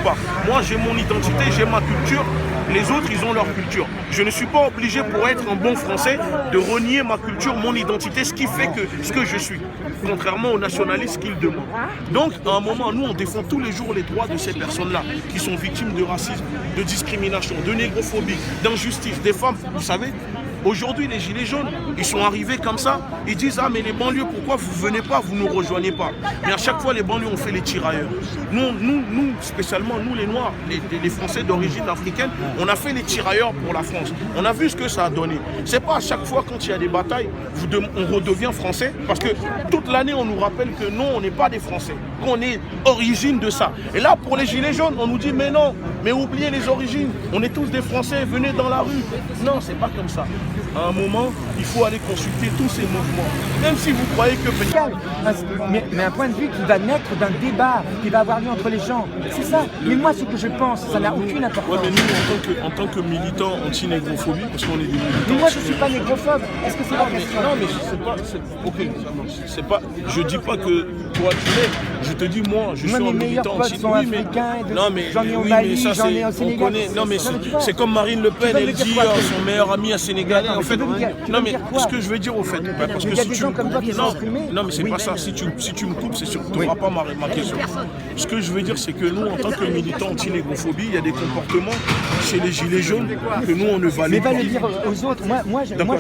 pas. Moi, j'ai mon identité, j'ai ma culture. Les autres, ils ont leur culture. Je ne suis pas obligé, pour être un bon Français, de renier ma culture, mon identité, ce qui fait que ce que je suis, contrairement aux nationalistes qu'ils demandent. Donc, à un moment, nous, on défend tous les jours les droits de ces personnes-là, qui sont victimes de racisme, de discrimination, de négrophobie, d'injustice, des femmes, vous savez. Aujourd'hui, les gilets jaunes, ils sont arrivés comme ça, ils disent « Ah, mais les banlieues, pourquoi vous ne venez pas, vous ne nous rejoignez pas ?» Mais à chaque fois, les banlieues ont fait les tirailleurs. Nous spécialement, nous les Noirs, les Français d'origine africaine, on a fait les tirailleurs pour la France. On a vu ce que ça a donné. C'est pas à chaque fois, quand il y a des batailles, on redevient français, parce que toute l'année, on nous rappelle que non, on n'est pas des Français, qu'on est origine de ça. Et là, pour les gilets jaunes, on nous dit « Mais non, mais oubliez les origines, on est tous des Français, venez dans la rue. » Non, c'est pas comme ça. À un moment, il faut aller consulter tous ces mouvements. Même si vous croyez que... Mais un point de vue qui va naître d'un débat, qui va avoir lieu entre les gens. C'est ça. Mais moi, ce que je pense, ça n'a aucune importance. Ouais, mais nous, en tant que militants anti-négrophobie, parce qu'on est des militants... Mais moi, je ne suis pas négrophobe. Est-ce que c'est la question? Non, mais c'est pas... Je dis pas que toi, tu l'es. Je te dis, moi, je suis un militant anti-négrophobie. Non, mais j'en ai au Mali, j'en ai au Sénégal. Non, mais c'est comme Marine Le Pen, elle dit son meilleur ami à Sénégalais. En fait, non, mais ce que je veux dire au fait, parce que si tu non, mais c'est pas ça. Si tu me coupes, c'est sûr que tu n'auras pas ma question. Ce que je veux dire, c'est que nous, en tant que militants anti-négrophobie, il y a des comportements chez les gilets jaunes que nous, on ne valide pas. Mais va le dire aux autres.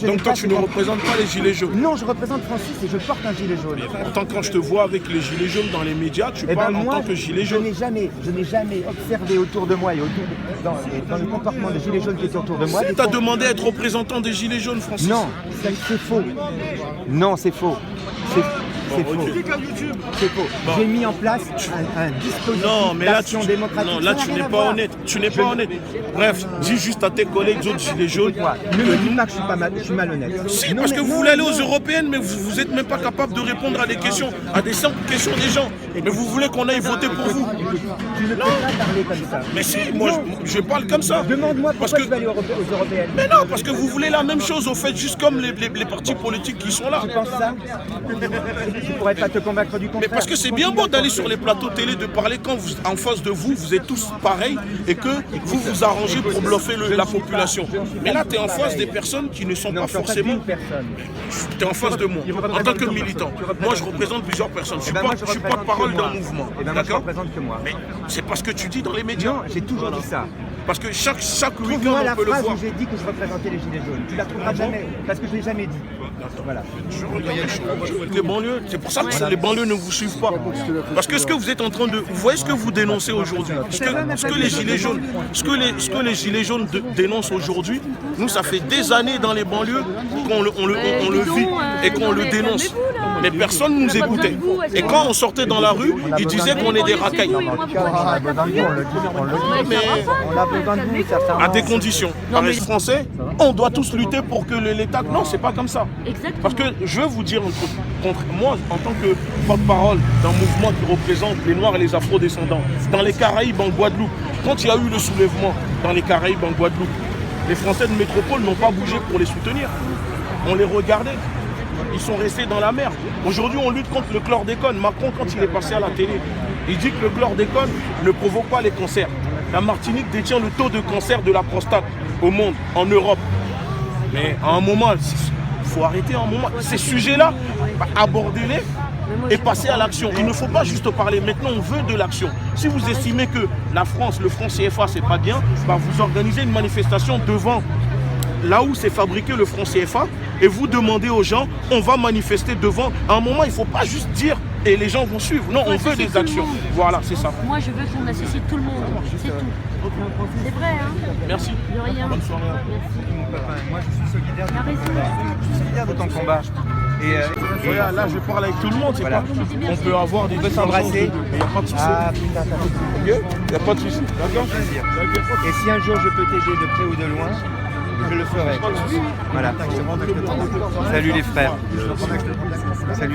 Donc toi, tu ne représentes pas les gilets jaunes? Non, je représente Francis et je porte un gilet jaune. Quand je te vois avec les gilets jaunes dans les médias, tu parles en tant que gilet jaune. Je n'ai jamais observé autour de moi et dans le comportement des gilets jaunes qui étaient autour de moi. Tu as demandé à être représentant des gilets jaunes, Francis? Non, c'est faux. Non, c'est faux. C'est faux. C'est faux. Bon. J'ai mis en place un dispositif d'action démocratique. Non, là, tu n'es pas honnête. Tu n'es pas honnête. Bref, dis juste à tes collègues autres gilets jaunes. Ne me dis pas que je suis malhonnête. Si, parce que vous voulez aller aux européennes, mais vous n'êtes même pas capable de répondre à des questions, à des simples questions des gens. Mais vous voulez qu'on aille voter pour vous? Tu ne peux pas parler comme ça. Mais si, moi, je parle comme ça. Demande-moi pourquoi je vais aller aux européennes. Mais non, parce que vous voulez la même chose, au fait, juste comme les partis politiques qui sont là. Tu penses ça? Je ne pourrais pas te convaincre du contraire. Mais parce que c'est bien beau d'aller sur les plateaux télé, de parler quand en face de vous, vous êtes tous pareils et que vous vous arrangez pour bluffer la population. Mais là, tu es en face des personnes qui ne sont pas forcément... Tu es en face de moi, en tant que militant. Moi, je représente plusieurs personnes. Je ne suis pas parole d'un mouvement. D'accord? Mais c'est pas ce que tu dis dans les médias. Non, j'ai toujours dit ça. Parce que chaque week-end, on peut le voir. Où j'ai dit que je représentais les gilets jaunes. Tu la trouveras jamais, parce que je ne l'ai jamais dit. Voilà. Les banlieues, c'est pour ça que les banlieues ne vous suivent pas. Parce que ce que vous êtes en train de... Vous voyez ce que vous dénoncez aujourd'hui? Ce que les gilets jaunes dénoncent aujourd'hui, nous, ça fait des années dans les banlieues qu'on le vit et qu'on le dénonce. Mais personne ne nous écoutait. Et quand on sortait dans la rue, ils disaient qu'on est des racailles. À des conditions. Par les Français, on doit tous lutter pour que l'État... Non, c'est pas comme ça. Parce que je veux vous dire un truc. Contre moi, en tant que porte-parole d'un mouvement qui représente les Noirs et les Afro-descendants, dans les Caraïbes, en Guadeloupe, quand il y a eu le soulèvement dans les Caraïbes, en Guadeloupe, les Français de métropole n'ont pas bougé pour les soutenir. On les regardait. Ils sont restés dans la merde. Aujourd'hui, on lutte contre le chlordécone. Macron, quand il est passé à la télé, il dit que le chlordécone ne provoque pas les cancers. La Martinique détient le taux de cancer de la prostate au monde, en Europe. Mais à un moment, il faut arrêter un moment. Ces sujets-là, abordez-les et passer à l'action. Il ne faut pas juste parler. Maintenant, on veut de l'action. Si vous estimez que la France, le franc CFA, c'est pas bien, bah vous organisez une manifestation devant là où c'est fabriqué le franc CFA et vous demandez aux gens, on va manifester devant. À un moment, il ne faut pas juste dire et les gens vont suivre. Non, on veut des actions. Voilà, c'est ça. Moi, je veux qu'on associe tout le monde. C'est tout. C'est vrai, hein? Merci. De rien. Bonne soirée. Merci. Moi, je suis solidaire de ton combat. Et là, je parle avec tout le monde. Voilà. On peut avoir des... On peut s'embrasser. Il n'y a pas de souci. Ah putain, t'as ok? Il n'y a pas de souci. D'accord? Et si un jour je peux t'aider de près ou de loin, je le ferai. Voilà. Salut les frères. Salut.